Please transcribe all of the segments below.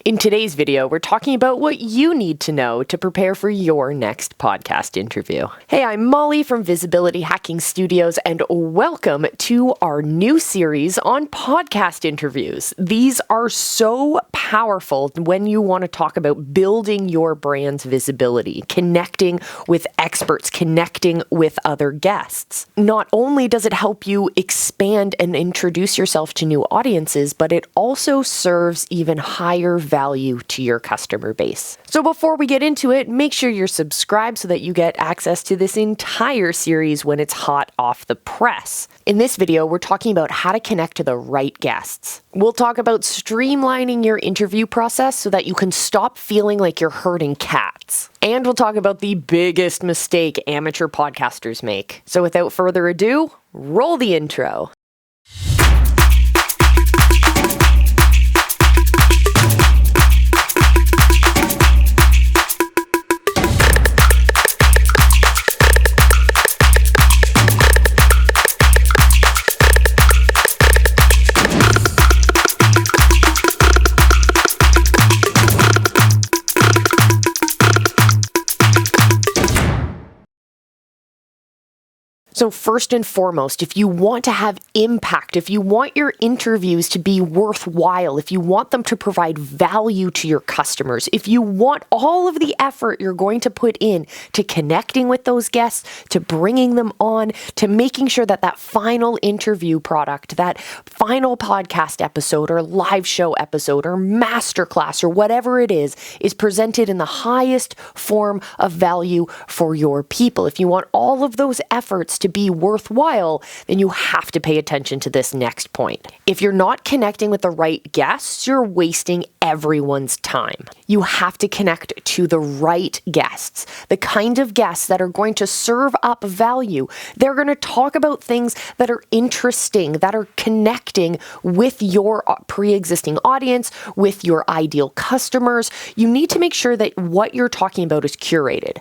In today's video, we're talking about what you need to know to prepare for your next podcast interview. Hey, I'm Molly from Visibility Hacking Studios, and welcome to our new series on podcast interviews. These are so powerful when you want to talk about building your brand's visibility, connecting with experts, connecting with other guests. Not only does it help you expand and introduce yourself to new audiences, but it also serves even higher value to your customer base. So before we get into it, make sure you're subscribed so that you get access to this entire series when it's hot off the press. In this video, we're talking about how to connect to the right guests. We'll talk about streamlining your interview process so that you can stop feeling like you're herding cats. And we'll talk about the biggest mistake amateur podcasters make. So without further ado, roll the intro. So first and foremost, if you want to have impact, if you want your interviews to be worthwhile, if you want them to provide value to your customers, if you want all of the effort you're going to put in to connecting with those guests, to bringing them on, to making sure that that final interview product, that final podcast episode or live show episode or masterclass or whatever it is presented in the highest form of value for your people. If you want all of those efforts to be worthwhile, then you have to pay attention to this next point. If you're not connecting with the right guests, you're wasting everyone's time. You have to connect to the right guests, the kind of guests that are going to serve up value. They're going to talk about things that are interesting, that are connecting with your pre-existing audience, with your ideal customers. You need to make sure that what you're talking about is curated.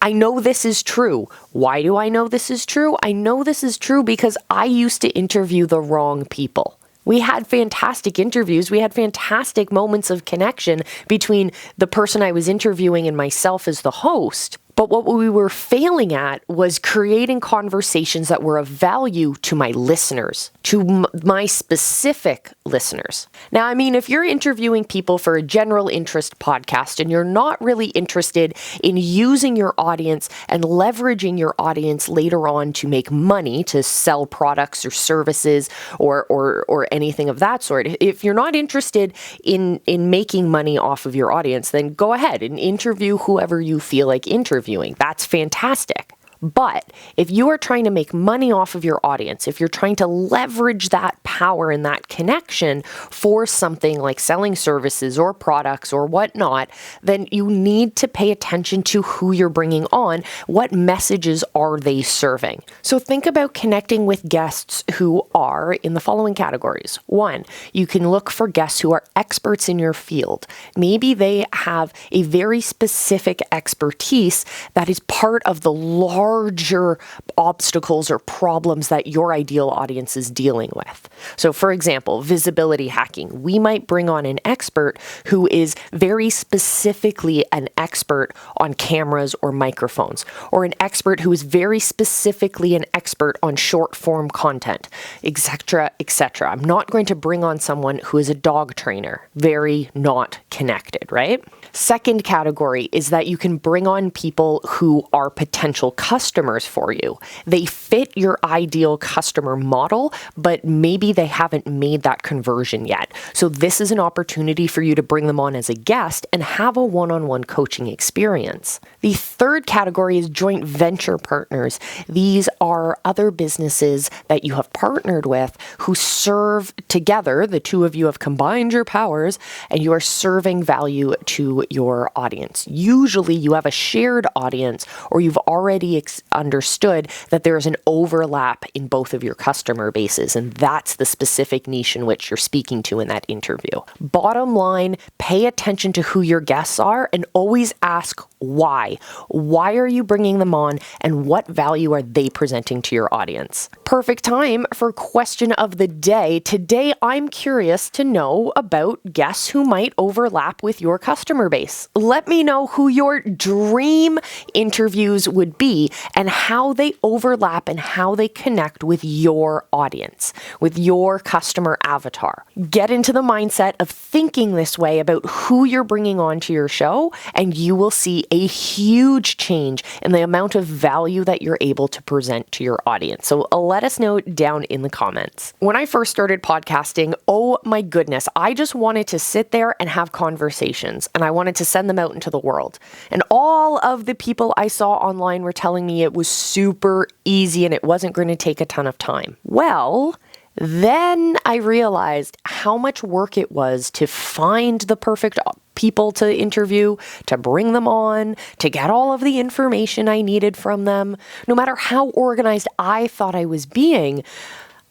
I know this is true. Why do I know this is true? I know this is true because I used to interview the wrong people. We had fantastic interviews. We had fantastic moments of connection between the person I was interviewing and myself as the host. But what we were failing at was creating conversations that were of value to my listeners, to my specific listeners. Now, I mean, if you're interviewing people for a general interest podcast and you're not really interested in using your audience and leveraging your audience later on to make money, to sell products or services or anything of that sort, if you're not interested in making money off of your audience, then go ahead and interview whoever you feel like interviewing. That's fantastic. But if you are trying to make money off of your audience, if you're trying to leverage that power and that connection for something like selling services or products or whatnot, then you need to pay attention to who you're bringing on. What messages are they serving? So think about connecting with guests who are in the following categories. 1, you can look for guests who are experts in your field. Maybe they have a very specific expertise that is part of the larger obstacles or problems that your ideal audience is dealing with. So for example, visibility hacking. We might bring on an expert who is very specifically an expert on cameras or microphones, or an expert who is very specifically an expert on short form content, etc., etc. I'm not going to bring on someone who is a dog trainer. Very not connected, right? Second category is that you can bring on people who are potential customers for you. They fit your ideal customer model, but maybe they haven't made that conversion yet. So this is an opportunity for you to bring them on as a guest and have a one-on-one coaching experience. The third category is joint venture partners. These are other businesses that you have partnered with who serve together. The two of you have combined your powers and you are serving value to your audience. Usually you have a shared audience or you've already understood that there is an overlap in both of your customer bases, and that's the specific niche in which you're speaking to in that interview. Bottom line, pay attention to who your guests are and always ask Why? Why are you bringing them on, and what value are they presenting to your audience? Perfect time for question of the day. Today, I'm curious to know about guests who might overlap with your customer base. Let me know who your dream interviews would be and how they overlap and how they connect with your audience, with your customer avatar. Get into the mindset of thinking this way about who you're bringing onto your show, and you will see a huge change in the amount of value that you're able to present to your audience. So let us know down in the comments. When I first started podcasting, oh my goodness, I just wanted to sit there and have conversations, and I wanted to send them out into the world. And all of the people I saw online were telling me it was super easy and it wasn't going to take a ton of time. Well, then I realized how much work it was to find the perfect people to interview, to bring them on, to get all of the information I needed from them. No matter how organized I thought I was being,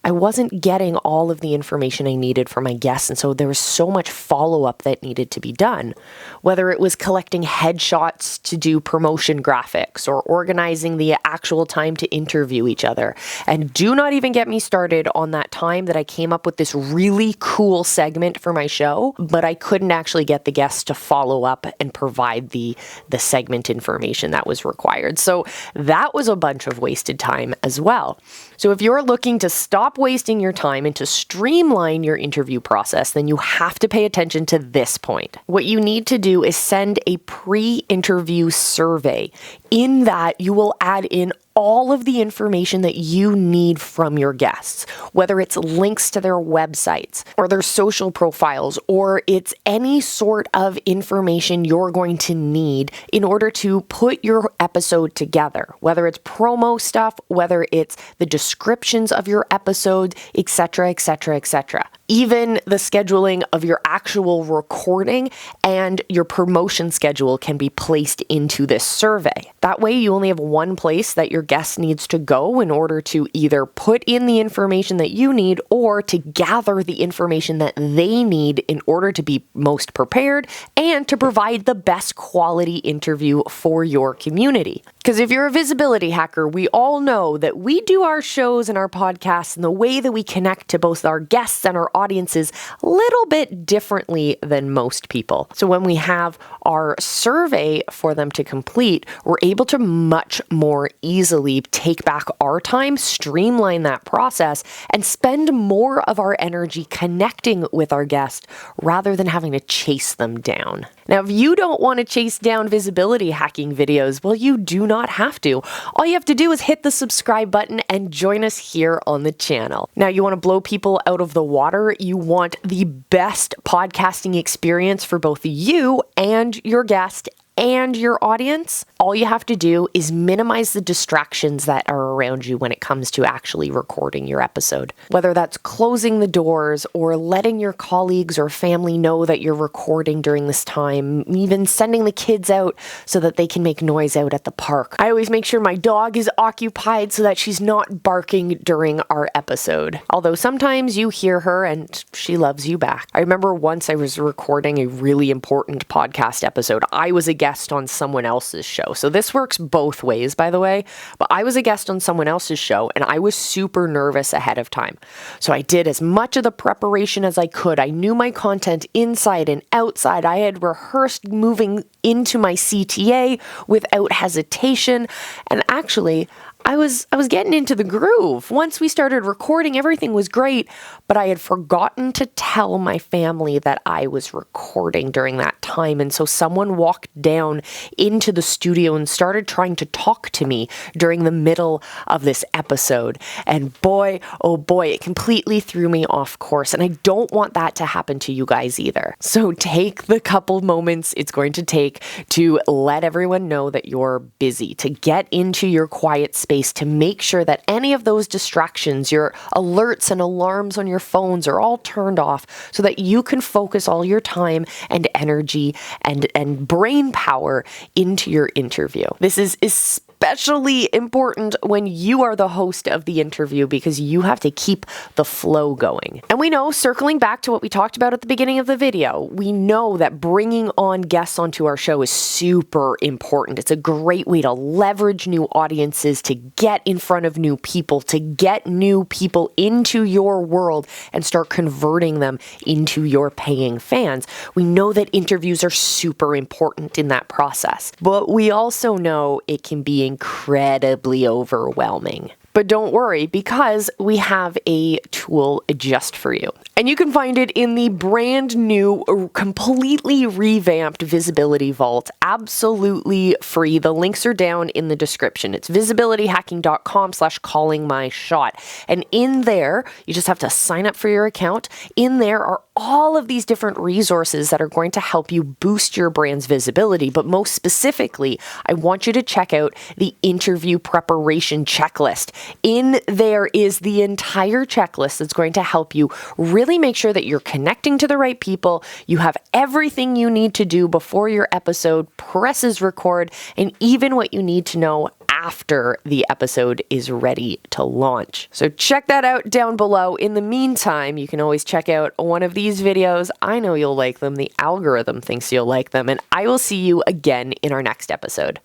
I wasn't getting all of the information I needed for my guests, and so there was so much follow-up that needed to be done. Whether it was collecting headshots to do promotion graphics or organizing the actual time to interview each other. And do not even get me started on that time that I came up with this really cool segment for my show, but I couldn't actually get the guests to follow up and provide the segment information that was required. So that was a bunch of wasted time as well. So if you're looking to stop wasting your time and to streamline your interview process, then you have to pay attention to this point. What you need to do is send a pre-interview survey. In that, you will add in all of the information that you need from your guests, whether it's links to their websites or their social profiles, or it's any sort of information you're going to need in order to put your episode together, whether it's promo stuff, whether it's the descriptions of your episode, etc., etc., etc. Even the scheduling of your actual recording and your promotion schedule can be placed into this survey. That way, you only have one place that your guest needs to go in order to either put in the information that you need or to gather the information that they need in order to be most prepared and to provide the best quality interview for your community. Because if you're a visibility hacker, we all know that we do our shows and our podcasts and the way that we connect to both our guests and our audiences a little bit differently than most people. So when we have our survey for them to complete, we're able to much more easily take back our time, streamline that process, and spend more of our energy connecting with our guest rather than having to chase them down. Now, if you don't want to chase down visibility hacking videos, well, you do not have to. All you have to do is hit the subscribe button and join us here on the channel. Now, you want to blow people out of the water. You want the best podcasting experience for both you and your guest and your audience. All you have to do is minimize the distractions that are around you when it comes to actually recording your episode. Whether that's closing the doors or letting your colleagues or family know that you're recording during this time, even sending the kids out so that they can make noise out at the park. I always make sure my dog is occupied so that she's not barking during our episode. Although sometimes you hear her and she loves you back. I remember once I was recording a really important podcast episode. I was a guest on someone else's show. So this works both ways, by the way, but I was a guest on someone else's show and I was super nervous ahead of time. So I did as much of the preparation as I could. I knew my content inside and outside. I had rehearsed moving into my CTA without hesitation. And actually, I was getting into the groove. Once we started recording, everything was great, but I had forgotten to tell my family that I was recording during that time. And so someone walked down into the studio and started trying to talk to me during the middle of this episode. And boy, oh boy, it completely threw me off course. And I don't want that to happen to you guys either. So take the couple moments it's going to take to let everyone know that you're busy, to get into your quiet space, to make sure that any of those distractions, your alerts and alarms on your phones are all turned off so that you can focus all your time and energy and brain power into your interview. This is especially important when you are the host of the interview because you have to keep the flow going. And we know, circling back to what we talked about at the beginning of the video, we know that bringing on guests onto our show is super important. It's a great way to leverage new audiences, to get in front of new people, to get new people into your world and start converting them into your paying fans. We know that interviews are super important in that process, but we also know it can be incredibly overwhelming. But don't worry, because we have a tool just for you. And you can find it in the brand new, completely revamped Visibility Vault, absolutely free. The links are down in the description. It's visibilityhacking.com/callingmyshot. And in there, you just have to sign up for your account. In there are all of these different resources that are going to help you boost your brand's visibility. But most specifically, I want you to check out the interview preparation checklist. In there is the entire checklist that's going to help you really make sure that you're connecting to the right people. You have everything you need to do before your episode presses record, and even what you need to know after the episode is ready to launch. So check that out down below. In the meantime, you can always check out one of these videos. I know you'll like them. The algorithm thinks you'll like them, and I will see you again in our next episode.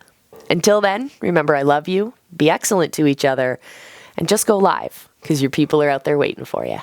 Until then, remember, I love you, be excellent to each other, and just go live, because your people are out there waiting for you.